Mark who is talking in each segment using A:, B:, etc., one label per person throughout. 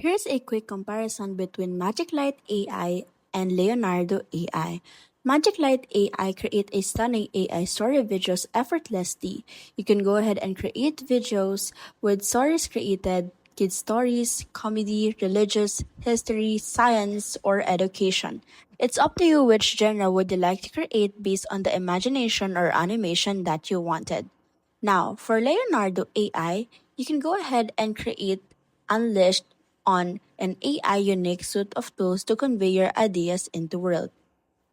A: Here's a quick comparison between MagicLight AI and Leonardo AI. MagicLight AI create a stunning AI story videos effortlessly. You can go ahead and create videos with stories created, kids stories, comedy, religious, history, science, or education. It's up to you which genre would you like to create based on the imagination or animation that you wanted. Now, for Leonardo AI, you can go ahead and create Unleashed on an AI unique suite of tools to convey your ideas into world.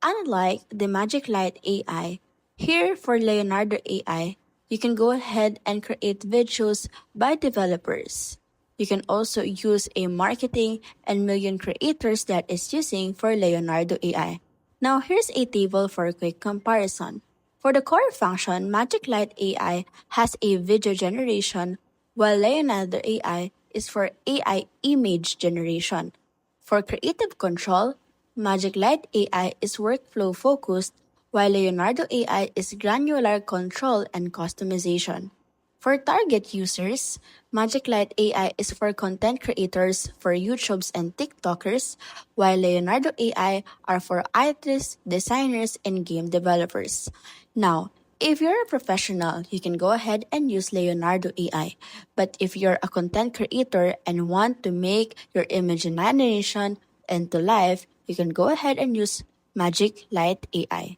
A: Unlike the Magic Light AI, here for Leonardo AI, you can go ahead and create videos by developers. You can also use a marketing and million creators that is using for Leonardo AI. Now here's a table for a quick comparison. For the core function, Magic Light AI has a video generation, while Leonardo AI is for AI image generation. For creative control, Magic Light AI is workflow focused, while Leonardo AI is granular control and customization. For target users, Magic Light AI is for content creators for YouTubes and TikTokers, while Leonardo AI are for artists, designers, and game developers. Now, if you're a professional, you can go ahead and use Leonardo AI. But if you're a content creator and want to make your imagination into life, you can go ahead and use Magic Light AI.